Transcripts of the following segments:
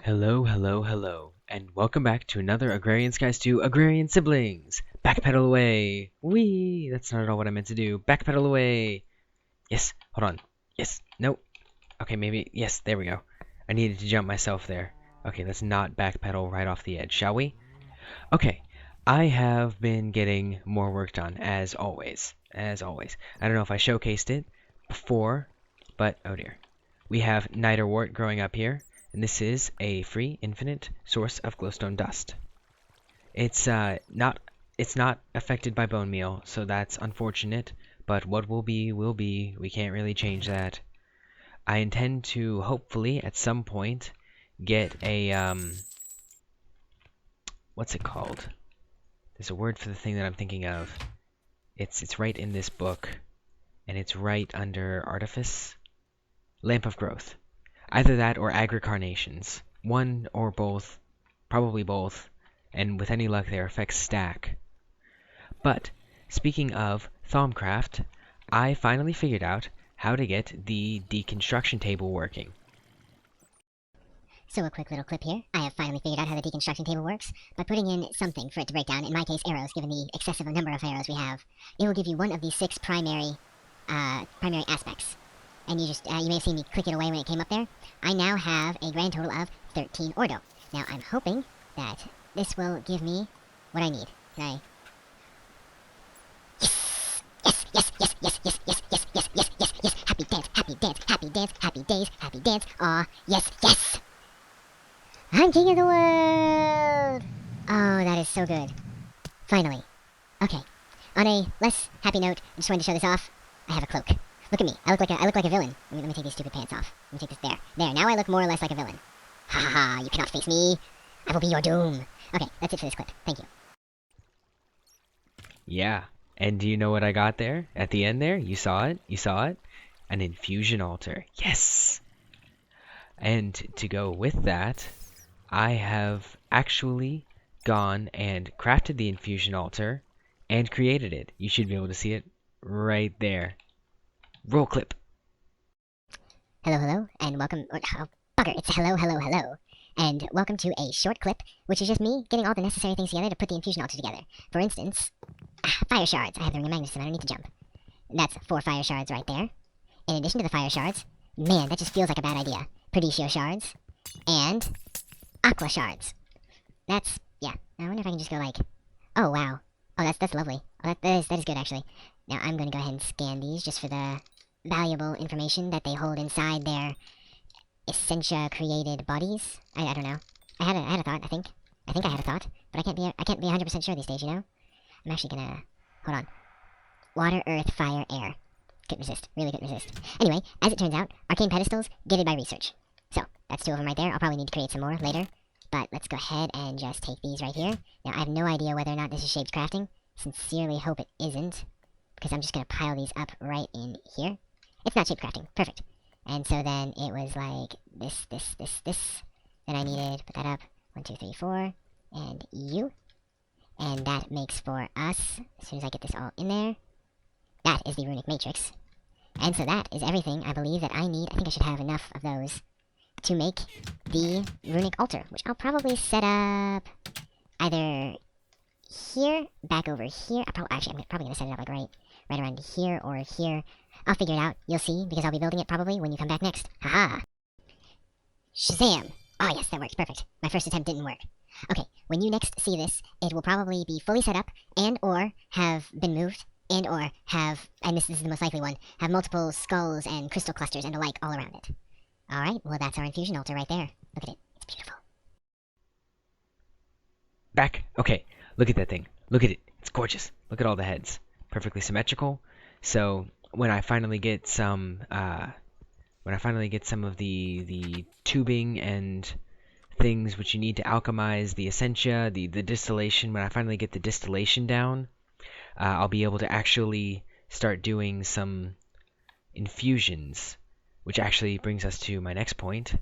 Hello, hello, hello, and welcome back to another Agrarian Skies 2 Agrarian Siblings! Backpedal away! Whee! That's not at all what I meant to do. Backpedal away! Yes, hold on. Yes, no. Okay, maybe, yes, there we go. I needed to jump myself there. Okay, let's not backpedal right off the edge, shall we? Okay, I have been getting more work done, as always. As always. I don't know if I showcased it before, but oh dear. We have Niderwort growing up here, and this is a free, infinite source of glowstone dust. It's not affected by bone meal, so that's unfortunate, but what will be will be. We can't really change that. I intend to hopefully at some point get a what's it called? There's a word for the thing that I'm thinking of. It's right in this book, and it's right under artifice. Lamp of growth. Either that or agricarnations. One or both, probably both, and with any luck their effects stack. But, speaking of Thaumcraft, I finally figured out how to get the deconstruction table working. So a quick little clip here. I have finally figured out how the deconstruction table works by putting in something for it to break down. In my case, arrows, given the excessive number of arrows we have. It will give you one of the 6 primary aspects. And you may have seen me click it away when it came up there. I now have a grand total of 13 Ordo. Now, I'm hoping that this will give me what I need. Can I... Yes! Yes, yes, yes, yes, yes, yes, yes, yes, yes, yes, happy dance, happy dance, happy dance, happy days, happy dance. Aw, yes, yes! I'm king of the world! Oh, that is so good. Finally. Okay. On a less happy note, I just wanted to show this off. I have a cloak. Look at me. I look like a villain. Let me take these stupid pants off. Let me take this there. There, now I look more or less like a villain. Ha ha ha, you cannot face me. I will be your doom. Okay, that's it for this clip. Thank you. Yeah, and do you know what I got there? At the end there? You saw it? You saw it? An infusion altar. Yes! And to go with that, I have actually gone and crafted the infusion altar and created it. You should be able to see it right there. Roll clip. Hello, and welcome... Oh, bugger, it's hello, and welcome to a short clip, which is just me getting all the necessary things together to put the infusion altar together. For instance, fire shards. I have the ring of magnetism, I don't need to jump. That's 4 fire shards right there. In addition to the fire shards, man, that just feels like a bad idea. Perdicio shards, and aqua shards. That's, yeah, I wonder if I can just go like, oh wow. Oh, that's lovely. Oh, that is good, actually. Now, I'm going to go ahead and scan these just for the valuable information that they hold inside their Essentia created bodies. I don't know. I had a thought, I think. I think I had a thought, but I can't be 100% sure these days, you know? I'm actually gonna, hold on. Water, earth, fire, air. Couldn't resist. Really couldn't resist. Anyway, as it turns out, arcane pedestals, gifted by research. So, that's 2 of them right there. I'll probably need to create some more later. But let's go ahead and just take these right here. Now, I have no idea whether or not this is shaped crafting. Sincerely hope it isn't, because I'm just going to pile these up right in here. It's not shaped crafting. Perfect. And so then it was like this. Then I needed, put that up. 1, 2, 3, 4. And you. And that makes for us, as soon as I get this all in there, that is the runic matrix. And so that is everything I believe that I need. I think I should have enough of those to make the runic altar, which I'll probably set up either here, back over here. I'm probably going to set it up like right around here or here. I'll figure it out. You'll see, because I'll be building it probably when you come back next. Haha! Shazam! Oh yes, that works. Perfect. My first attempt didn't work. Okay, when you next see this, it will probably be fully set up and or have been moved and or have, and this is the most likely one, have multiple skulls and crystal clusters and the like all around it. Alright, well that's our infusion altar right there. Look at it. It's beautiful. Back. Okay, look at that thing. Look at it. It's gorgeous. Look at all the heads. Perfectly symmetrical. So when I finally get some of the tubing and things which you need to alchemize the essentia, the distillation, when I finally get the distillation down, I'll be able to actually start doing some infusions, which actually brings us to my next point.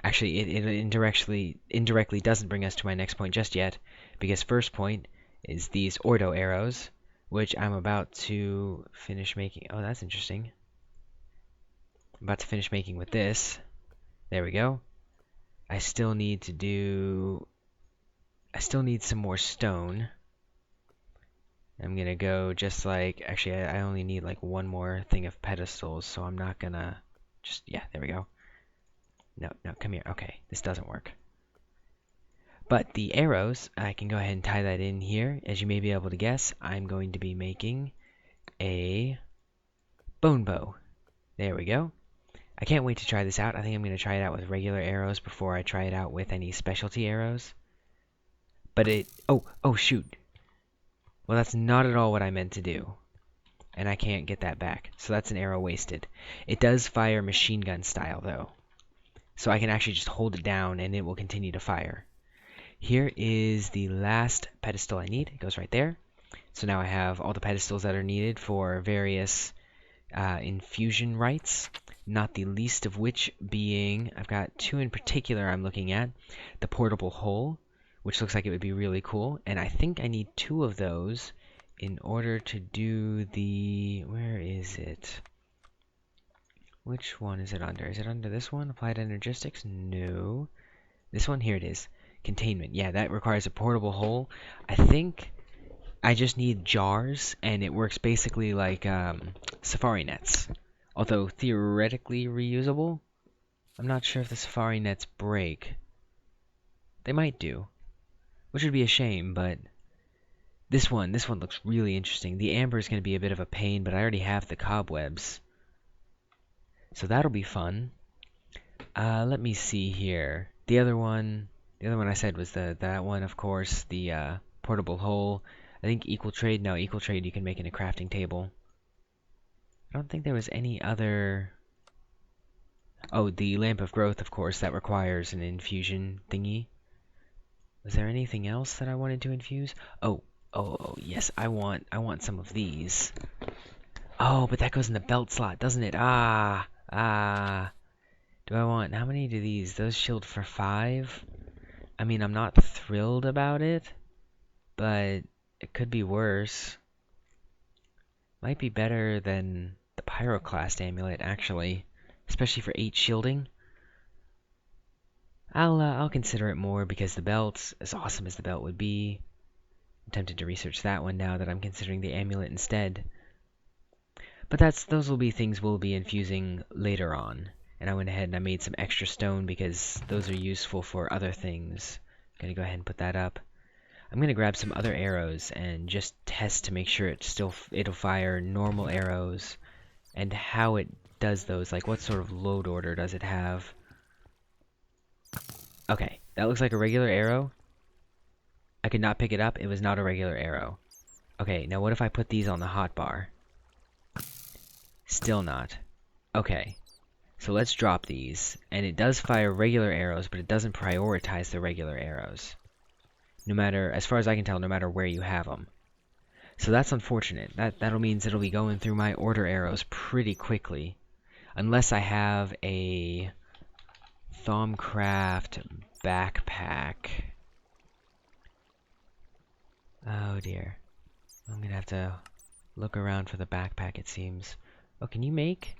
Actually, it indirectly doesn't bring us to my next point just yet, because first point is these Ordo arrows, which I'm about to finish making. Oh, that's interesting. I'm about to finish making with this. There we go. I still need some more stone. I'm gonna go just like, actually, I only need like one more thing of pedestals, so I'm not gonna just, yeah, there we go. No, no, come here. Okay, this doesn't work. But the arrows, I can go ahead and tie that in here. As you may be able to guess, I'm going to be making a bone bow. There we go. I can't wait to try this out. I think I'm going to try it out with regular arrows before I try it out with any specialty arrows. But oh shoot. Well, that's not at all what I meant to do. And I can't get that back. So that's an arrow wasted. It does fire machine gun style though. So I can actually just hold it down and it will continue to fire. Here is the last pedestal I need. It goes right there. So now I have all the pedestals that are needed for various infusion rites, not the least of which being, I've got two in particular I'm looking at. The portable hole, which looks like it would be really cool, and I think I need two of those in order to do the, where is it? Which one is it under? Is it under this one? Applied energistics? No. This one? Here it is. Containment. Yeah, that requires a portable hole. I think I just need jars, and it works basically like safari nets. Although theoretically reusable. I'm not sure if the safari nets break. They might do, which would be a shame, but this one looks really interesting. The amber is going to be a bit of a pain, but I already have the cobwebs. So that'll be fun. Let me see here. The other one I said was that one, of course, the portable hole. I think equal trade. No, equal trade you can make in a crafting table. I don't think there was any other. Oh, the lamp of growth, of course, that requires an infusion thingy. Was there anything else that I wanted to infuse? Oh, yes, I want some of these. Oh, but that goes in the belt slot, doesn't it? Ah. Do I want, how many do these? Those shield for 5? I mean, I'm not thrilled about it, but it could be worse. Might be better than the Pyroclast amulet, actually, especially for 8 shielding. I'll consider it more because the belt, as awesome as the belt would be, I'm tempted to research that one now that I'm considering the amulet instead. But those will be things we'll be infusing later on. And I went ahead and I made some extra stone because those are useful for other things. I'm gonna go ahead and put that up. I'm gonna grab some other arrows and just test to make sure it'll fire normal arrows and how it does those. Like what sort of load order does it have? Okay, that looks like a regular arrow. I could not pick it up. It was not a regular arrow. Okay, now what if I put these on the hotbar? Still not. Okay. So let's drop these. And it does fire regular arrows, but it doesn't prioritize the regular arrows. No matter, as far as I can tell, no matter where you have them. So that's unfortunate. That'll means it'll be going through my order arrows pretty quickly. Unless I have a Thaumcraft backpack. Oh dear. I'm gonna have to look around for the backpack, it seems. Oh, can you make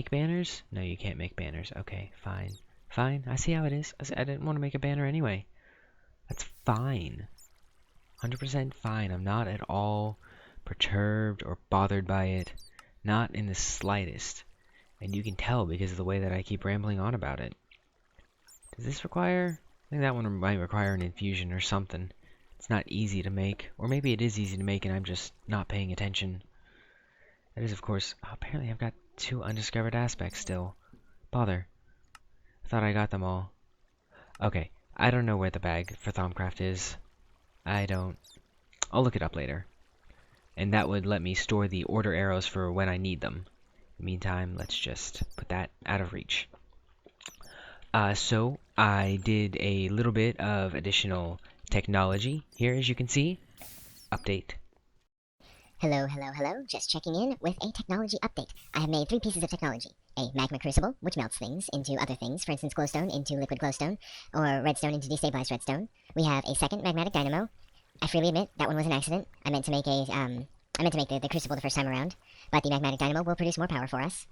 banners? No, you can't make banners. Okay, fine. Fine, I see how it is. I didn't want to make a banner anyway. That's fine. 100% fine. I'm not at all perturbed or bothered by it. Not in the slightest. And you can tell because of the way that I keep rambling on about it. Does this require... I think that one might require an infusion or something. It's not easy to make. Or maybe it is easy to make and I'm just not paying attention. That is, of course... Oh, apparently I've got 2 undiscovered aspects still. Bother. I thought I got them all. Okay. I don't know where the bag for Thaumcraft is. I don't... I'll look it up later. And that would let me store the order arrows for when I need them. In the meantime, let's just put that out of reach. So, I did a little bit of additional technology here, as you can see. Update. Hello. Just checking in with a technology update. I have made 3 pieces of technology. A magma crucible, which melts things into other things, for instance glowstone into liquid glowstone, or redstone into destabilized redstone. We have a second magmatic dynamo. I freely admit that one was an accident. I meant to make the crucible the first time around, but the magmatic dynamo will produce more power for us.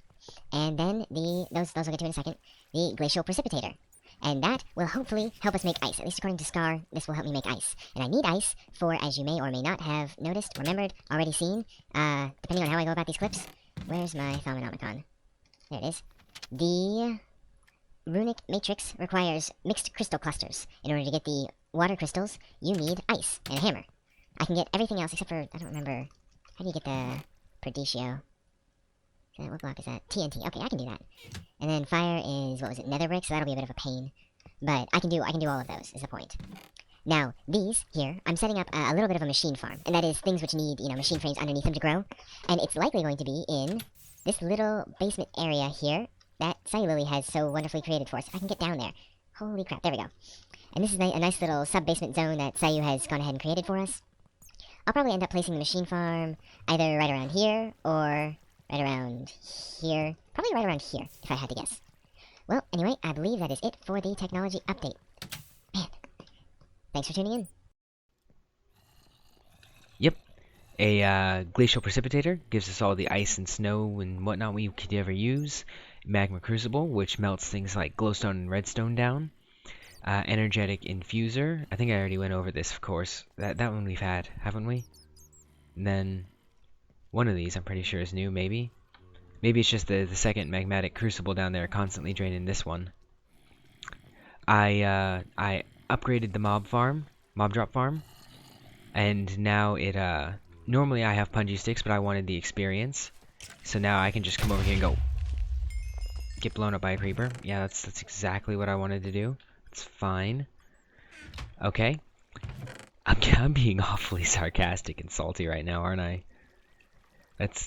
And then those I'll get to in a second. The glacial precipitator. And that will hopefully help us make ice. At least according to Scar, this will help me make ice. And I need ice for, as you may or may not have noticed, remembered, already seen, depending on how I go about these clips. Where's my Thaumanomicon? There it is. The runic matrix requires mixed crystal clusters. In order to get the water crystals, you need ice and a hammer. I can get everything else except for, I don't remember, how do you get the Perdicio? What block is that? TNT. Okay, I can do that. And then fire is, what was it, nether brick, so that'll be a bit of a pain. But I can do all of those, is the point. Now, these here, I'm setting up a little bit of a machine farm. And that is things which need, machine frames underneath them to grow. And it's likely going to be in this little basement area here that Sayulili has so wonderfully created for us. If I can get down there. Holy crap, there we go. And this is a nice little sub-basement zone that Sayu has gone ahead and created for us. I'll probably end up placing the machine farm either right around here or right around here. Probably right around here, if I had to guess. Well, anyway, I believe that is it for the technology update. Man, thanks for tuning in. Yep. A glacial precipitator gives us all the ice and snow and whatnot we could ever use. Magma crucible, which melts things like glowstone and redstone down. Energetic infuser. I think I already went over this, of course. That one we've had, haven't we? And then one of these I'm pretty sure is new, maybe. Maybe it's just the second magmatic crucible down there constantly draining this one. I upgraded the mob drop farm, and now it normally I have punji sticks, but I wanted the experience, so now I can just come over here and go get blown up by a creeper. Yeah, that's exactly what I wanted to do. It's fine. Okay. I'm being awfully sarcastic and salty right now, aren't I?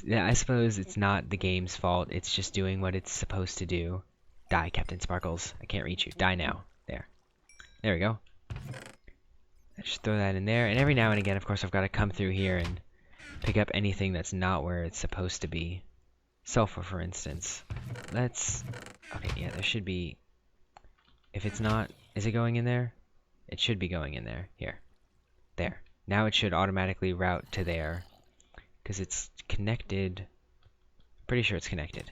Yeah, I suppose it's not the game's fault. It's just doing what it's supposed to do. Die, Captain Sparkles. I can't reach you. Die now. There. There we go. Just throw that in there. And every now and again, of course, I've got to come through here and pick up anything that's not where it's supposed to be. Sulfur, for instance. Okay, yeah, there should be... If it's not... Is it going in there? It should be going in there. Here. There. Now it should automatically route to there. Because it's connected. Pretty sure it's connected.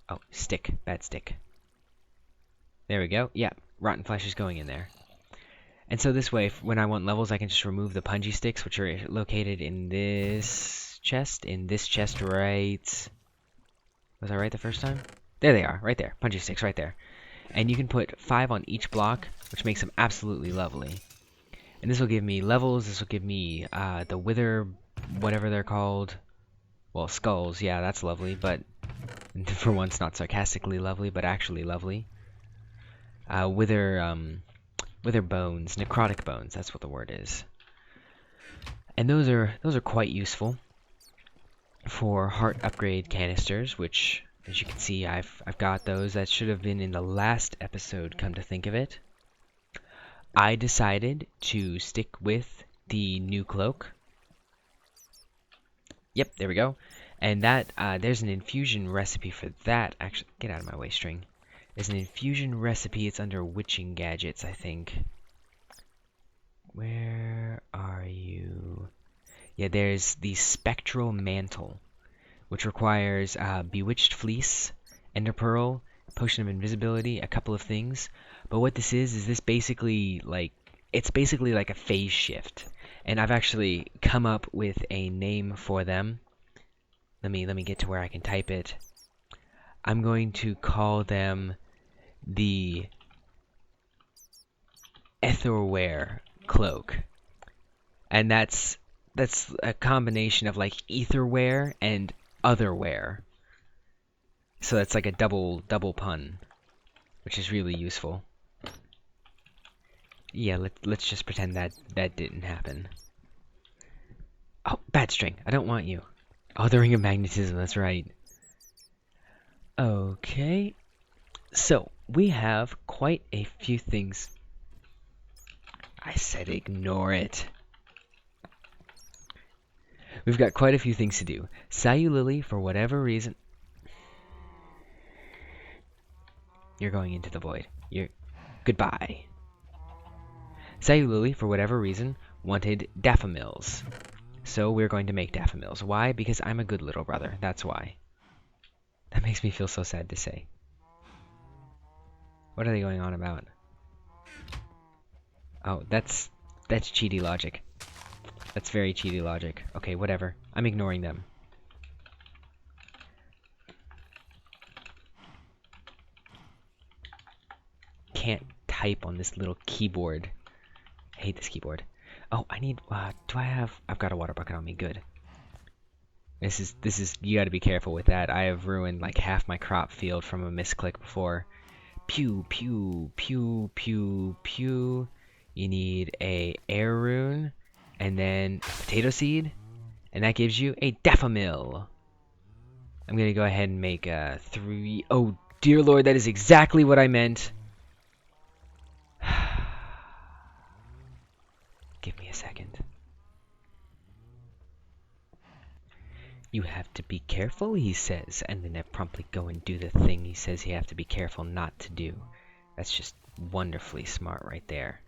Oh, stick. Bad stick. There we go. Yeah, rotten flesh is going in there. And so this way, when I want levels, I can just remove the punji sticks, which are located in this chest. In this chest right... Was I right the first time? There they are. Right there. Punji sticks right there. And you can put 5 on each block, which makes them absolutely lovely. And this will give me levels. This will give me the wither... whatever they're called. Well, skulls, yeah, that's lovely, but for once not sarcastically lovely, but actually lovely. Wither bones, necrotic bones, that's what the word is. And those are quite useful for heart upgrade canisters, which, as you can see, I've got those. That should have been in the last episode, come to think of it. I decided to stick with the new cloak. Yep, there we go. And that, there's an infusion recipe for that. Actually, get out of my way, string. There's an infusion recipe. It's under witching gadgets, I think. Where are you? Yeah, there's the spectral mantle, which requires bewitched fleece, ender pearl, potion of invisibility, a couple of things. But what this is this basically it's basically like a phase shift. And I've actually come up with a name for them. Let me get to where I can type it. I'm going to call them the Etherware Cloak. And that's a combination of like etherware and otherware. So that's like a double pun, which is really useful. Yeah, let's just pretend that didn't happen. Oh, bad string. I don't want you. Oh, the ring of magnetism, that's right. Okay. So, we have quite a few things. I said ignore it. We've got quite a few things to do. Sayulili, for whatever reason... You're going into the void. Goodbye. Sayulili, for whatever reason, wanted daffamils. So we're going to make daffamils. Why? Because I'm a good little brother. That's why. That makes me feel so sad to say. What are they going on about? Oh, that's cheaty logic. That's very cheaty logic. Okay, whatever. I'm ignoring them. Can't type on this little keyboard. I hate this keyboard. Oh, I need, do I have, I've got a water bucket on me, good. This is, you gotta be careful with that. I have ruined like half my crop field from a misclick before. Pew, pew, pew, pew, pew. You need a air rune, and then a potato seed, and that gives you a daffodil. I'm gonna go ahead and make 3. Oh, dear Lord, that is exactly what I meant. Give me a second. You have to be careful, he says, and then I promptly go and do the thing he says you have to be careful not to do. That's just wonderfully smart right there.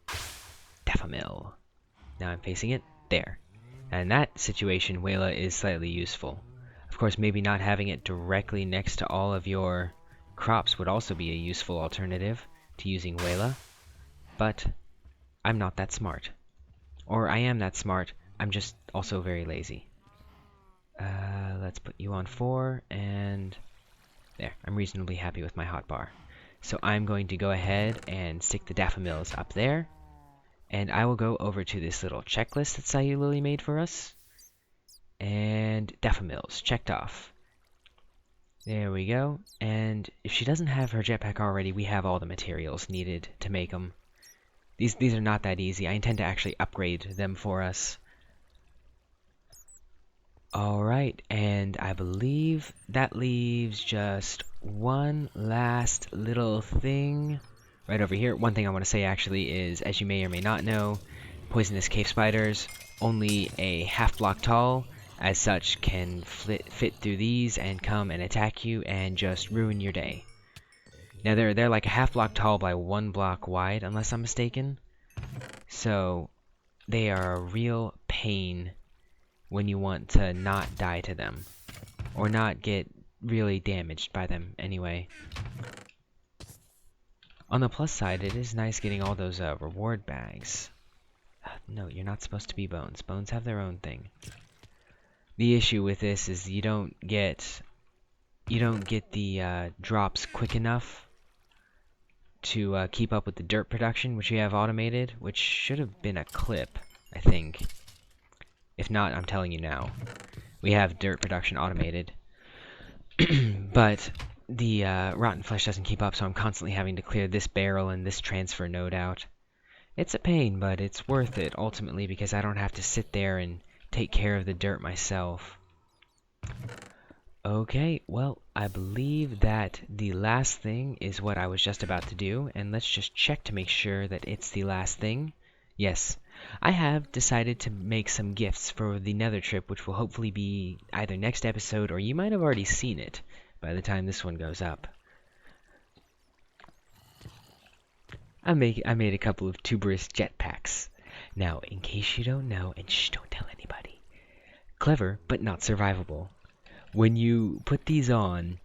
Daffodil. Now I'm facing it. There. And in that situation, Wayla is slightly useful. Of course, maybe not having it directly next to all of your crops would also be a useful alternative to using Wayla, but I'm not that smart. Or I am that smart, I'm just also very lazy. Let's put you on 4, and there. I'm reasonably happy with my hotbar. So I'm going to go ahead and stick the daffodils up there, and I will go over to this little checklist that Sayu Lily made for us. And daffodils, checked off. There we go. And if she doesn't have her jetpack already, we have all the materials needed to make them. These are not that easy. I intend to actually upgrade them for us. Alright, and I believe that leaves just one last little thing right over here. One thing I want to say actually is, as you may or may not know, poisonous cave spiders, only a half block tall, as such can fit through these and come and attack you and just ruin your day. Now they're like a half block tall by 1 block wide, unless I'm mistaken. So they are a real pain when you want to not die to them, or not get really damaged by them anyway. On the plus side, it is nice getting all those reward bags. No, you're not supposed to be bones. Bones have their own thing. The issue with this is you don't get the drops quick enough to keep up with the dirt production, which we have automated, which should have been a clip, I think. If not, I'm telling you now. We have dirt production automated. But the rotten flesh doesn't keep up, so I'm constantly having to clear this barrel and this transfer node out. It's a pain, but it's worth it, ultimately, because I don't have to sit there and take care of the dirt myself. Okay, well, I believe that the last thing is what I was just about to do, and let's just check to make sure that it's the last thing. Yes, I have decided to make some gifts for the Nether trip, which will hopefully be either next episode, or you might have already seen it by the time this one goes up. I made a couple of tuberous jetpacks. Now, in case you don't know, and shh, don't tell anybody. Clever, but not survivable. When you put these on,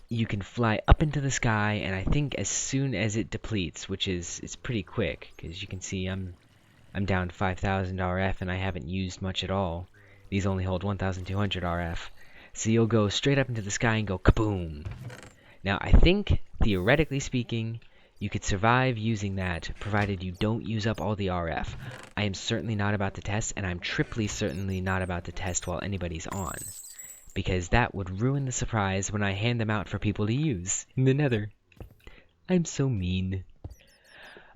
you can fly up into the sky, and I think as soon as it depletes, which is it's pretty quick, because you can see I'm down to 5,000 RF, and I haven't used much at all. These only hold 1,200 RF. So you'll go straight up into the sky and go kaboom! Now, I think, theoretically speaking, you could survive using that, provided you don't use up all the RF. I am certainly not about to test, and I'm triply certainly not about to test while anybody's on, because that would ruin the surprise when I hand them out for people to use in the Nether. I'm so mean.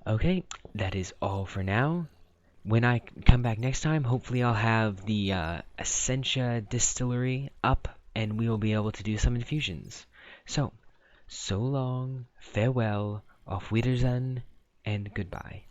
Okay, that is all for now. When I come back next time, hopefully I'll have the Essentia distillery up, and we will be able to do some infusions. So long, farewell, auf Wiedersehen, and goodbye.